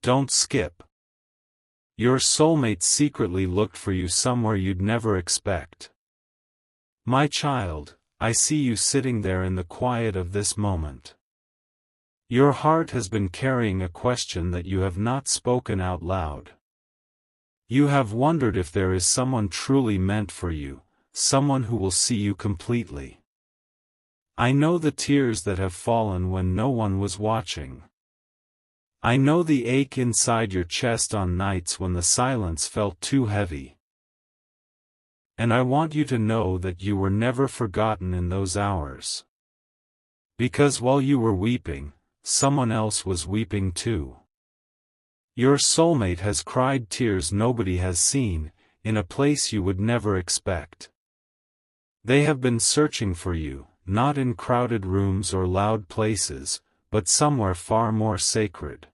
don't skip. Your soulmate secretly looked for you somewhere you'd never expect. My child, I see you sitting there in the quiet of this moment. Your heart has been carrying a question that you have not spoken out loud. You have wondered if there is someone truly meant for you, someone who will see you completely. I know the tears that have fallen when no one was watching. I know the ache inside your chest on nights when the silence felt too heavy. And I want you to know that you were never forgotten in those hours. Because while you were weeping, someone else was weeping too. Your soulmate has cried tears nobody has seen, in a place you would never expect. They have been searching for you, not in crowded rooms or loud places, but somewhere far more sacred.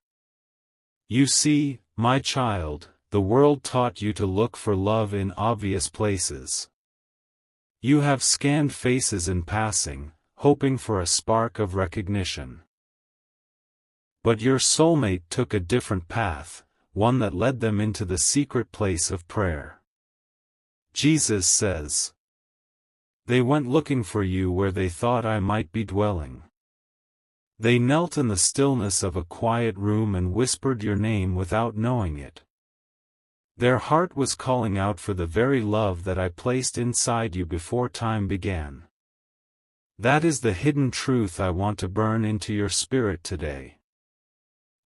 You see, my child, the world taught you to look for love in obvious places. You have scanned faces in passing, hoping for a spark of recognition. But your soulmate took a different path, one that led them into the secret place of prayer. Jesus says, "They went looking for you where they thought I might be dwelling." They knelt in the stillness of a quiet room and whispered your name without knowing it. Their heart was calling out for the very love that I placed inside you before time began. That is the hidden truth I want to burn into your spirit today.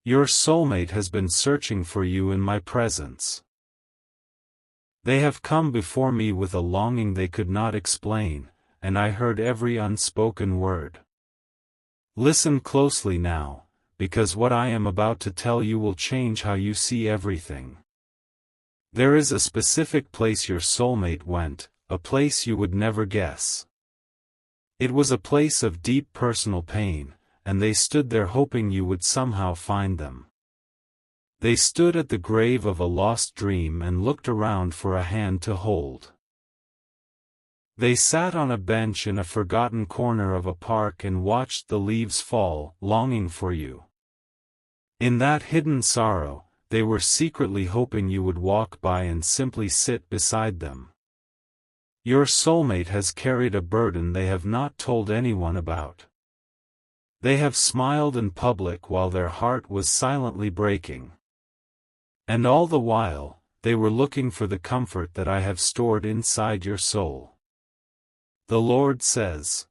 Your soulmate has been searching for you in my presence. They have come before me with a longing they could not explain, and I heard every unspoken word. Listen closely now, because what I am about to tell you will change how you see everything. There is a specific place your soulmate went, a place you would never guess. It was a place of deep personal pain, and they stood there hoping you would somehow find them. They stood at the grave of a lost dream and looked around for a hand to hold. They sat on a bench in a forgotten corner of a park and watched the leaves fall, longing for you. In that hidden sorrow, they were secretly hoping you would walk by and simply sit beside them. Your soulmate has carried a burden they have not told anyone about. They have smiled in public while their heart was silently breaking. And all the while, they were looking for the comfort that I have stored inside your soul. The Lord says,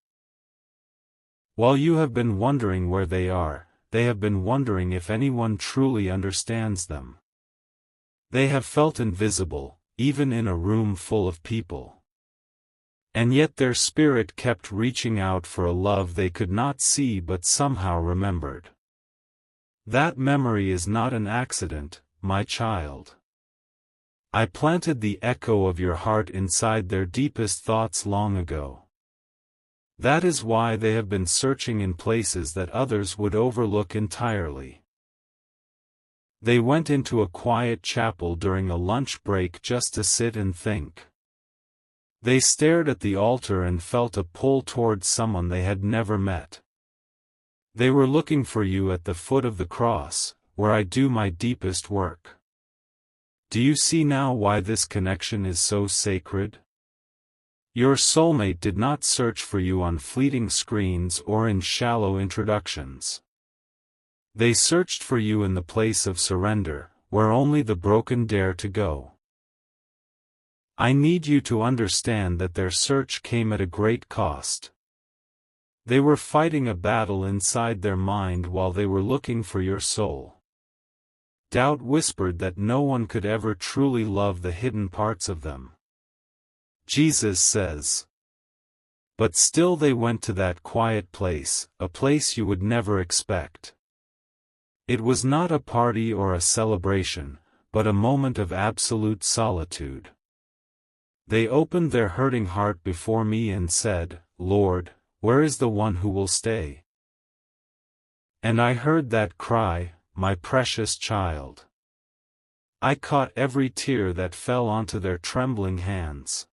while you have been wondering where they are, they have been wondering if anyone truly understands them. They have felt invisible, even in a room full of people. And yet their spirit kept reaching out for a love they could not see but somehow remembered. That memory is not an accident, my child. I planted the echo of your heart inside their deepest thoughts long ago. That is why they have been searching in places that others would overlook entirely. They went into a quiet chapel during a lunch break just to sit and think. They stared at the altar and felt a pull towards someone they had never met. They were looking for you at the foot of the cross, where I do my deepest work. Do you see now why this connection is so sacred? Your soulmate did not search for you on fleeting screens or in shallow introductions. They searched for you in the place of surrender, where only the broken dare to go. I need you to understand that their search came at a great cost. They were fighting a battle inside their mind while they were looking for your soul. Doubt whispered that no one could ever truly love the hidden parts of them. Jesus says, but still they went to that quiet place, a place you would never expect. It was not a party or a celebration, but a moment of absolute solitude. They opened their hurting heart before me and said, Lord, where is the one who will stay? And I heard that cry, my precious child. I caught every tear that fell onto their trembling hands.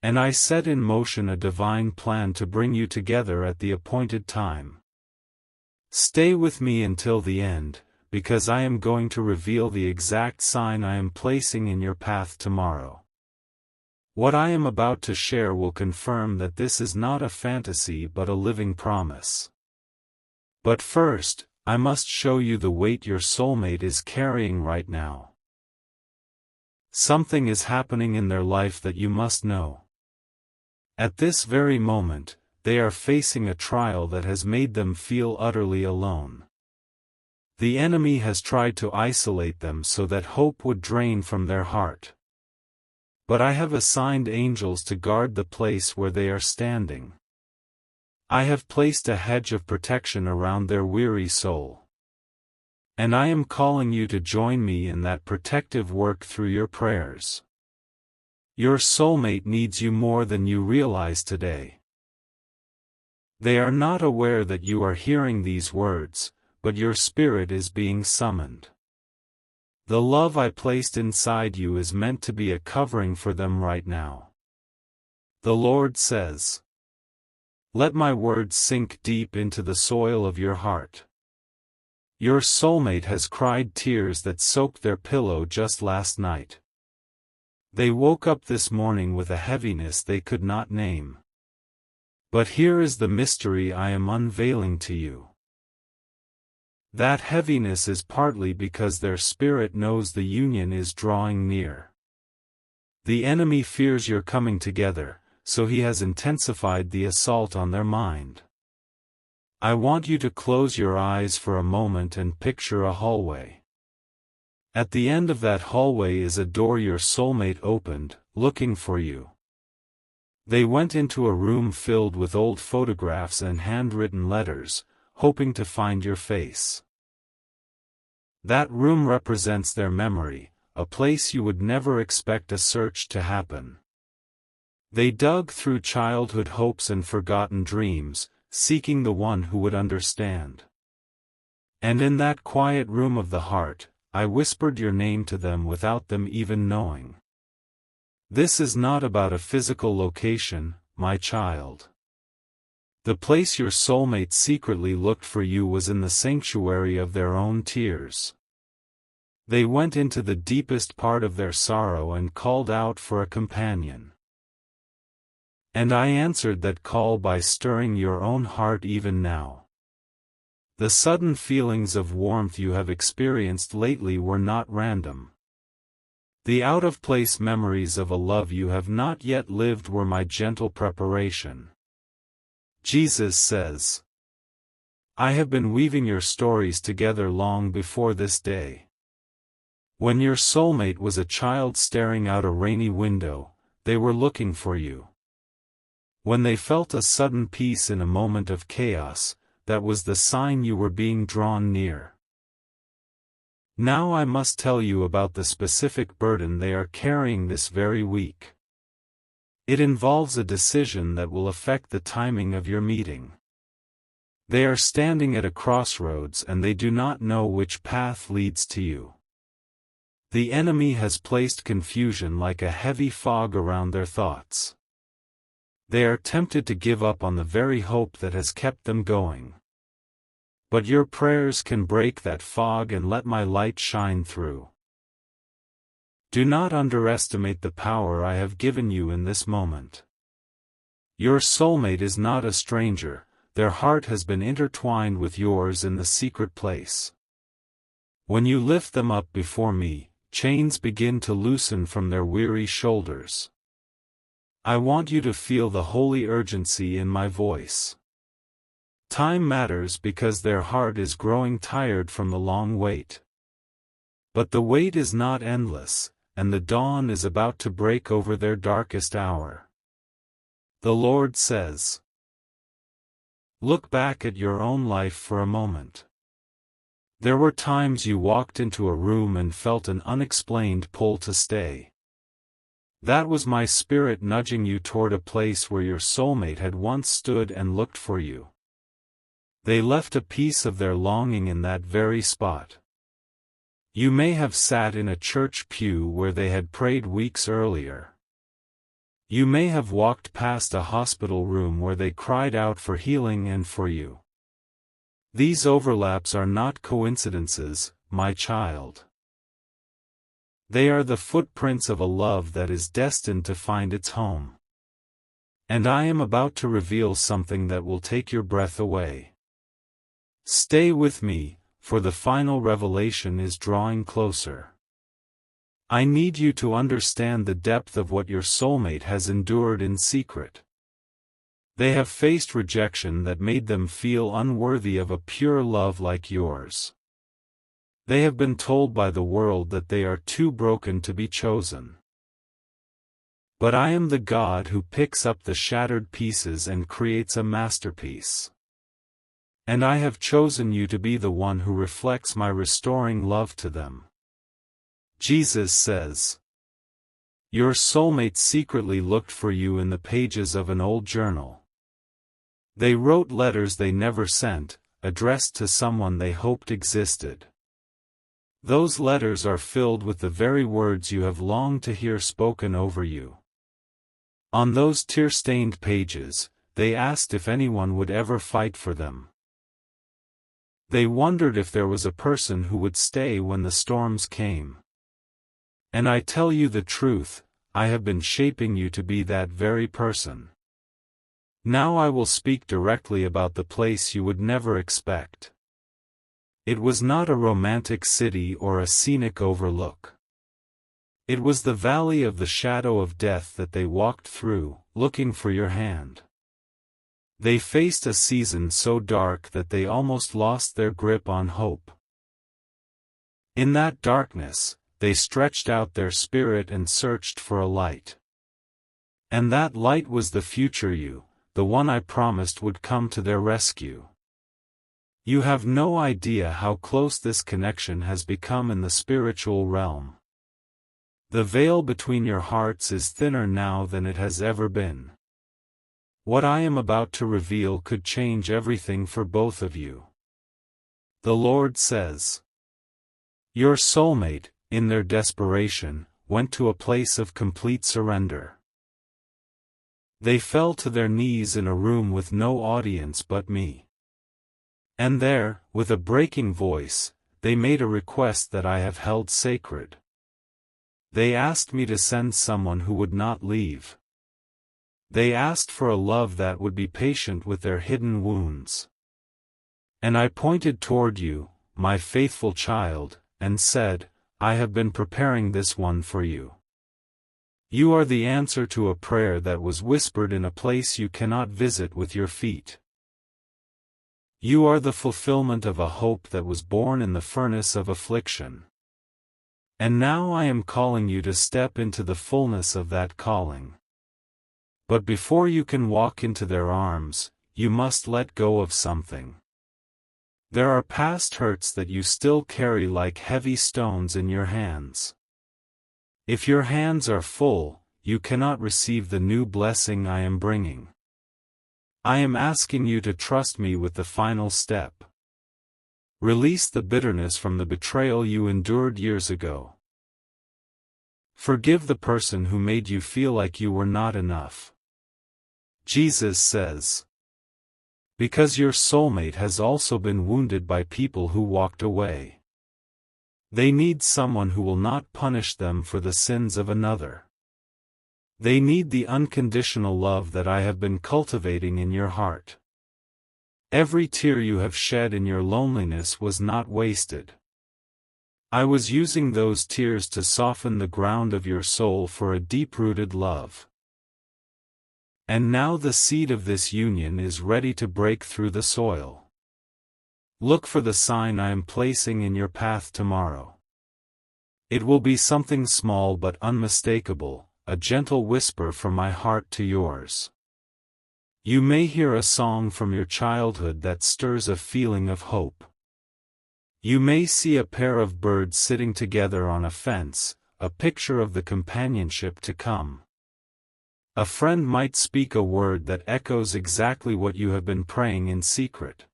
And I set in motion a divine plan to bring you together at the appointed time. Stay with me until the end, because I am going to reveal the exact sign I am placing in your path tomorrow. What I am about to share will confirm that this is not a fantasy but a living promise. But first, I must show you the weight your soulmate is carrying right now. Something is happening in their life that you must know. At this very moment, they are facing a trial that has made them feel utterly alone. The enemy has tried to isolate them so that hope would drain from their heart. But I have assigned angels to guard the place where they are standing. I have placed a hedge of protection around their weary soul. And I am calling you to join me in that protective work through your prayers. Your soulmate needs you more than you realize today. They are not aware that you are hearing these words, but your spirit is being summoned. The love I placed inside you is meant to be a covering for them right now. The Lord says, "Let my words sink deep into the soil of your heart." Your soulmate has cried tears that soaked their pillow just last night. They woke up this morning with a heaviness they could not name. But here is the mystery I am unveiling to you. That heaviness is partly because their spirit knows the union is drawing near. The enemy fears your coming together, so he has intensified the assault on their mind. I want you to close your eyes for a moment and picture a hallway. At the end of that hallway is a door your soulmate opened, looking for you. They went into a room filled with old photographs and handwritten letters, hoping to find your face. That room represents their memory, a place you would never expect a search to happen. They dug through childhood hopes and forgotten dreams, seeking the one who would understand. And in that quiet room of the heart, I whispered your name to them without them even knowing. This is not about a physical location, my child. The place your soulmate secretly looked for you was in the sanctuary of their own tears. They went into the deepest part of their sorrow and called out for a companion. And I answered that call by stirring your own heart even now. The sudden feelings of warmth you have experienced lately were not random. The out-of-place memories of a love you have not yet lived were my gentle preparation. Jesus says, "I have been weaving your stories together long before this day." When your soulmate was a child staring out a rainy window, they were looking for you. When they felt a sudden peace in a moment of chaos, that was the sign you were being drawn near. Now I must tell you about the specific burden they are carrying this very week. It involves a decision that will affect the timing of your meeting. They are standing at a crossroads and they do not know which path leads to you. The enemy has placed confusion like a heavy fog around their thoughts. They are tempted to give up on the very hope that has kept them going. But your prayers can break that fog and let my light shine through. Do not underestimate the power I have given you in this moment. Your soulmate is not a stranger, their heart has been intertwined with yours in the secret place. When you lift them up before me, chains begin to loosen from their weary shoulders. I want you to feel the holy urgency in my voice. Time matters because their heart is growing tired from the long wait. But the wait is not endless, and the dawn is about to break over their darkest hour. The Lord says, "Look back at your own life for a moment. There were times you walked into a room and felt an unexplained pull to stay. That was my spirit nudging you toward a place where your soulmate had once stood and looked for you. They left a piece of their longing in that very spot. You may have sat in a church pew where they had prayed weeks earlier. You may have walked past a hospital room where they cried out for healing and for you. These overlaps are not coincidences, my child. They are the footprints of a love that is destined to find its home. And I am about to reveal something that will take your breath away. Stay with me, for the final revelation is drawing closer. I need you to understand the depth of what your soulmate has endured in secret. They have faced rejection that made them feel unworthy of a pure love like yours. They have been told by the world that they are too broken to be chosen. But I am the God who picks up the shattered pieces and creates a masterpiece. And I have chosen you to be the one who reflects my restoring love to them. Jesus says, your soulmate secretly looked for you in the pages of an old journal. They wrote letters they never sent, addressed to someone they hoped existed. Those letters are filled with the very words you have longed to hear spoken over you. On those tear-stained pages, they asked if anyone would ever fight for them. They wondered if there was a person who would stay when the storms came. And I tell you the truth, I have been shaping you to be that very person. Now I will speak directly about the place you would never expect. It was not a romantic city or a scenic overlook. It was the valley of the shadow of death that they walked through, looking for your hand. They faced a season so dark that they almost lost their grip on hope. In that darkness, they stretched out their spirit and searched for a light. And that light was the future you, the one I promised would come to their rescue. You have no idea how close this connection has become in the spiritual realm. The veil between your hearts is thinner now than it has ever been. What I am about to reveal could change everything for both of you. The Lord says, your soulmate, in their desperation, went to a place of complete surrender. They fell to their knees in a room with no audience but me. And there, with a breaking voice, they made a request that I have held sacred. They asked me to send someone who would not leave. They asked for a love that would be patient with their hidden wounds. And I pointed toward you, my faithful child, and said, I have been preparing this one for you. You are the answer to a prayer that was whispered in a place you cannot visit with your feet. You are the fulfillment of a hope that was born in the furnace of affliction. And now I am calling you to step into the fullness of that calling. But before you can walk into their arms, you must let go of something. There are past hurts that you still carry like heavy stones in your hands. If your hands are full, you cannot receive the new blessing I am bringing. I am asking you to trust me with the final step. Release the bitterness from the betrayal you endured years ago. Forgive the person who made you feel like you were not enough. Jesus says, because your soulmate has also been wounded by people who walked away. They need someone who will not punish them for the sins of another. They need the unconditional love that I have been cultivating in your heart. Every tear you have shed in your loneliness was not wasted. I was using those tears to soften the ground of your soul for a deep-rooted love. And now the seed of this union is ready to break through the soil. Look for the sign I am placing in your path tomorrow. It will be something small but unmistakable, a gentle whisper from my heart to yours. You may hear a song from your childhood that stirs a feeling of hope. You may see a pair of birds sitting together on a fence, a picture of the companionship to come. A friend might speak a word that echoes exactly what you have been praying in secret.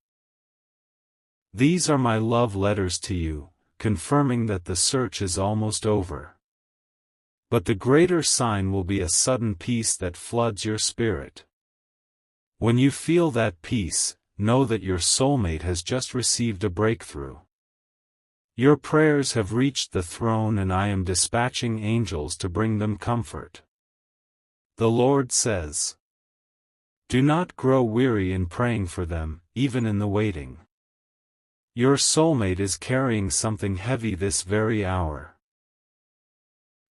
These are my love letters to you, confirming that the search is almost over. But the greater sign will be a sudden peace that floods your spirit. When you feel that peace, know that your soulmate has just received a breakthrough. Your prayers have reached the throne, and I am dispatching angels to bring them comfort. The Lord says, do not grow weary in praying for them, even in the waiting. Your soulmate is carrying something heavy this very hour.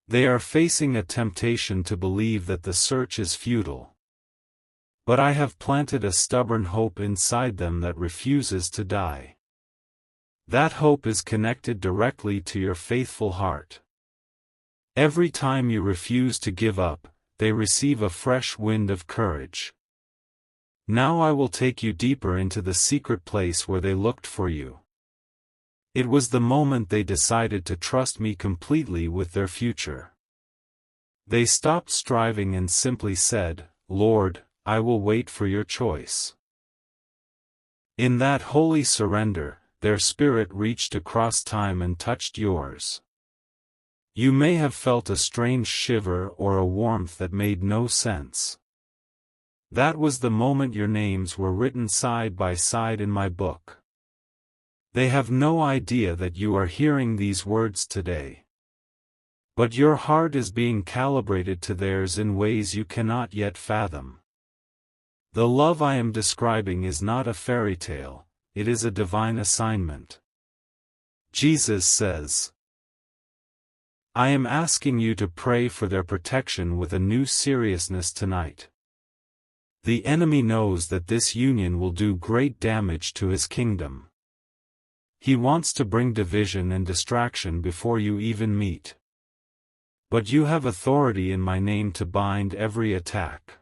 They are facing a temptation to believe that the search is futile. But I have planted a stubborn hope inside them that refuses to die. That hope is connected directly to your faithful heart. Every time you refuse to give up, they receive a fresh wind of courage. Now I will take you deeper into the secret place where they looked for you. It was the moment they decided to trust me completely with their future. They stopped striving and simply said, Lord, I will wait for your choice. In that holy surrender, their spirit reached across time and touched yours. You may have felt a strange shiver or a warmth that made no sense. That was the moment your names were written side by side in my book. They have no idea that you are hearing these words today. But your heart is being calibrated to theirs in ways you cannot yet fathom. The love I am describing is not a fairy tale, it is a divine assignment. Jesus says, I am asking you to pray for their protection with a new seriousness tonight. The enemy knows that this union will do great damage to his kingdom. He wants to bring division and distraction before you even meet. But you have authority in my name to bind every attack.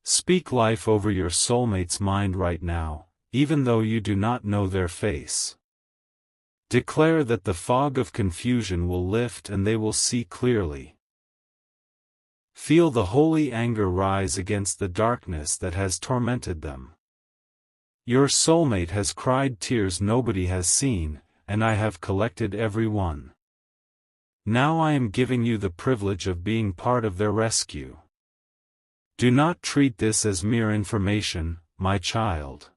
Speak life over your soulmate's mind right now, even though you do not know their face. Declare that the fog of confusion will lift and they will see clearly. Feel the holy anger rise against the darkness that has tormented them. Your soulmate has cried tears nobody has seen, and I have collected every one. Now I am giving you the privilege of being part of their rescue. Do not treat this as mere information, my child.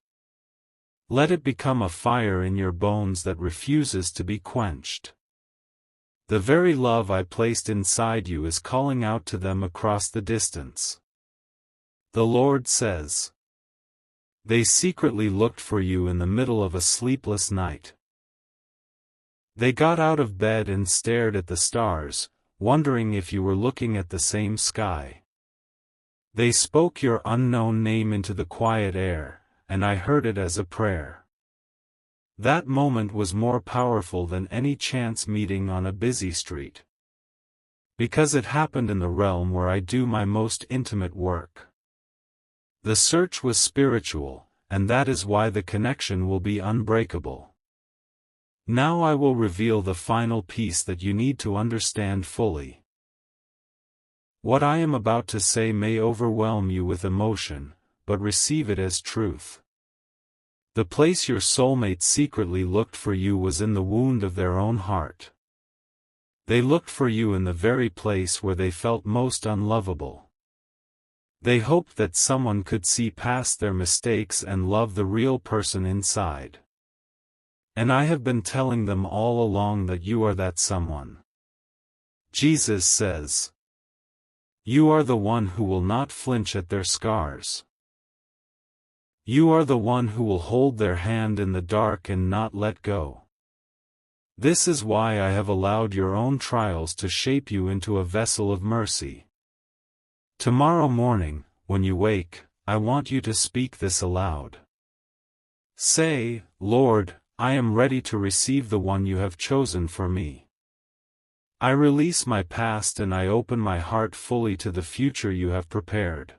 Let it become a fire in your bones that refuses to be quenched. The very love I placed inside you is calling out to them across the distance. The Lord says, they secretly looked for you in the middle of a sleepless night. They got out of bed and stared at the stars, wondering if you were looking at the same sky. They spoke your unknown name into the quiet air, and I heard it as a prayer. That moment was more powerful than any chance meeting on a busy street. Because it happened in the realm where I do my most intimate work. The search was spiritual, and that is why the connection will be unbreakable. Now I will reveal the final piece that you need to understand fully. What I am about to say may overwhelm you with emotion, but receive it as truth. The place your soulmate secretly looked for you was in the wound of their own heart. They looked for you in the very place where they felt most unlovable. They hoped that someone could see past their mistakes and love the real person inside. And I have been telling them all along that you are that someone. Jesus says, you are the one who will not flinch at their scars. You are the one who will hold their hand in the dark and not let go. This is why I have allowed your own trials to shape you into a vessel of mercy. Tomorrow morning, when you wake, I want you to speak this aloud. Say, Lord, I am ready to receive the one you have chosen for me. I release my past and I open my heart fully to the future you have prepared.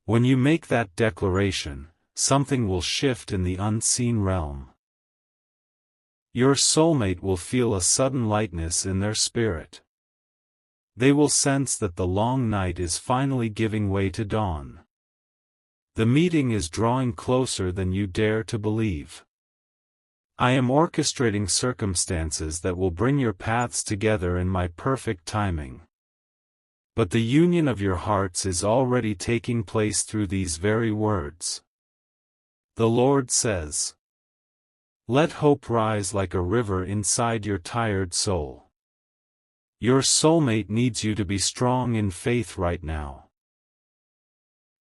When you make that declaration, something will shift in the unseen realm. Your soulmate will feel a sudden lightness in their spirit. They will sense that the long night is finally giving way to dawn. The meeting is drawing closer than you dare to believe. I am orchestrating circumstances that will bring your paths together in my perfect timing. But the union of your hearts is already taking place through these very words. The Lord says, Let hope rise like a river inside your tired soul. Your soulmate needs you to be strong in faith right now.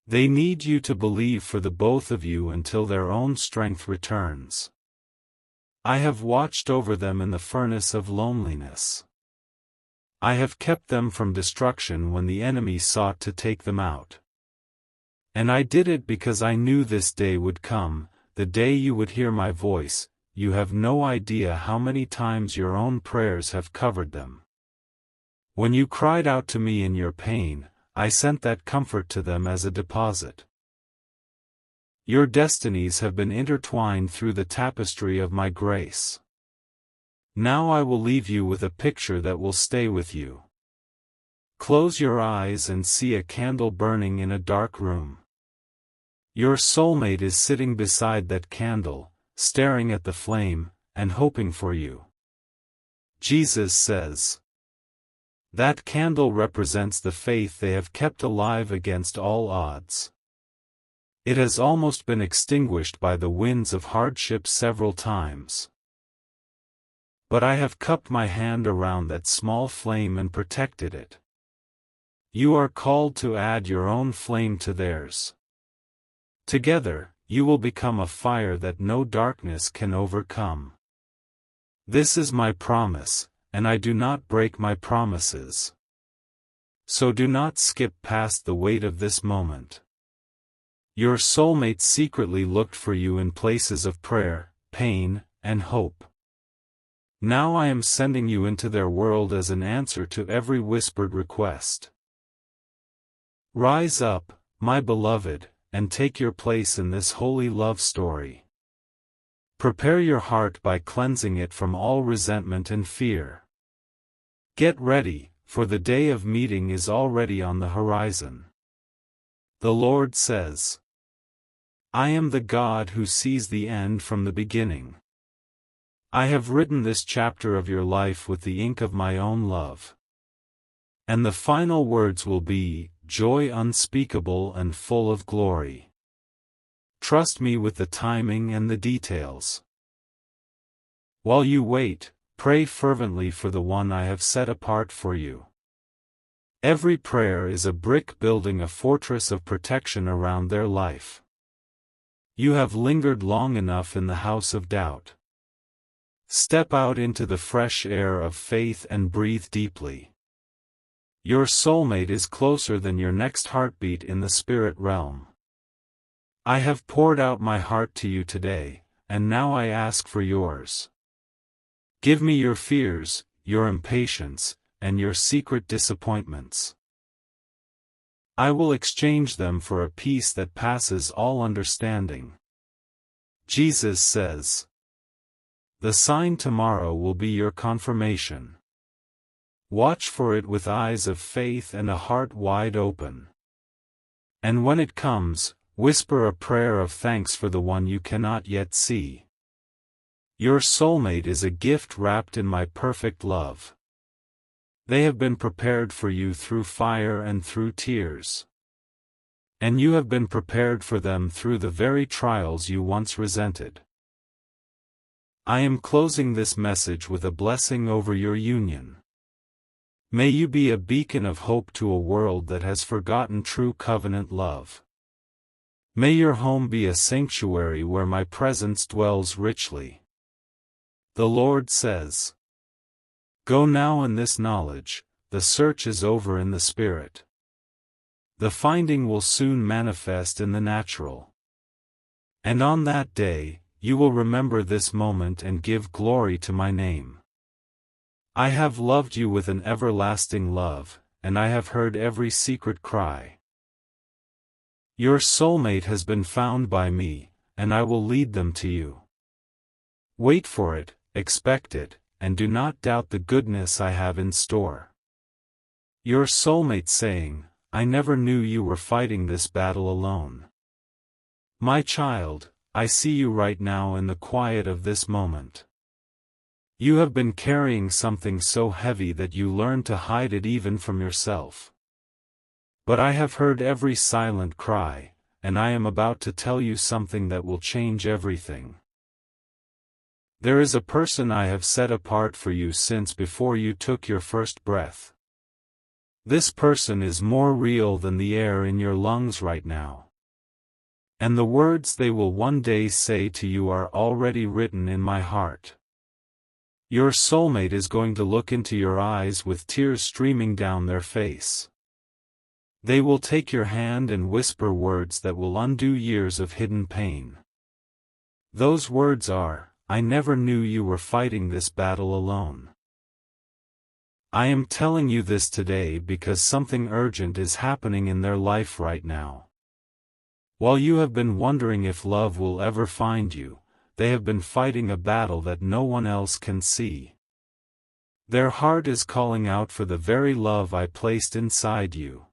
They need you to believe for the both of you until their own strength returns. I have watched over them in the furnace of loneliness. I have kept them from destruction when the enemy sought to take them out. And I did it because I knew this day would come, the day you would hear my voice. You have no idea how many times your own prayers have covered them. When you cried out to me in your pain, I sent that comfort to them as a deposit. Your destinies have been intertwined through the tapestry of my grace. Now I will leave you with a picture that will stay with you. Close your eyes and see a candle burning in a dark room. Your soulmate is sitting beside that candle, staring at the flame, and hoping for you. Jesus says, that candle represents the faith they have kept alive against all odds. It has almost been extinguished by the winds of hardship several times. But I have cupped my hand around that small flame and protected it. You are called to add your own flame to theirs. Together, you will become a fire that no darkness can overcome. This is my promise, and I do not break my promises. So do not skip past the weight of this moment. Your soulmate secretly looked for you in places of prayer, pain, and hope. Now I am sending you into their world as an answer to every whispered request. Rise up, my beloved, and take your place in this holy love story. Prepare your heart by cleansing it from all resentment and fear. Get ready, for the day of meeting is already on the horizon. The Lord says, I am the God who sees the end from the beginning. I have written this chapter of your life with the ink of my own love. And the final words will be, joy unspeakable and full of glory. Trust me with the timing and the details. While you wait, pray fervently for the one I have set apart for you. Every prayer is a brick building a fortress of protection around their life. You have lingered long enough in the house of doubt. Step out into the fresh air of faith and breathe deeply. Your soulmate is closer than your next heartbeat in the spirit realm. I have poured out my heart to you today, and now I ask for yours. Give me your fears, your impatience, and your secret disappointments. I will exchange them for a peace that passes all understanding. Jesus says, the sign tomorrow will be your confirmation. Watch for it with eyes of faith and a heart wide open. And when it comes, whisper a prayer of thanks for the one you cannot yet see. Your soulmate is a gift wrapped in my perfect love. They have been prepared for you through fire and through tears. And you have been prepared for them through the very trials you once resented. I am closing this message with a blessing over your union. May you be a beacon of hope to a world that has forgotten true covenant love. May your home be a sanctuary where my presence dwells richly. The Lord says, go now in this knowledge, the search is over in the spirit. The finding will soon manifest in the natural. And on that day, you will remember this moment and give glory to my name. I have loved you with an everlasting love, and I have heard every secret cry. Your soulmate has been found by me, and I will lead them to you. Wait for it, expect it, and do not doubt the goodness I have in store. Your soulmate saying, I never knew you were fighting this battle alone. My child, I see you right now in the quiet of this moment. You have been carrying something so heavy that you learned to hide it even from yourself. But I have heard every silent cry, and I am about to tell you something that will change everything. There is a person I have set apart for you since before you took your first breath. This person is more real than the air in your lungs right now. And the words they will one day say to you are already written in my heart. Your soulmate is going to look into your eyes with tears streaming down their face. They will take your hand and whisper words that will undo years of hidden pain. Those words are, "I never knew you were fighting this battle alone." I am telling you this today because something urgent is happening in their life right now. While you have been wondering if love will ever find you, they have been fighting a battle that no one else can see. Their heart is calling out for the very love I placed inside you.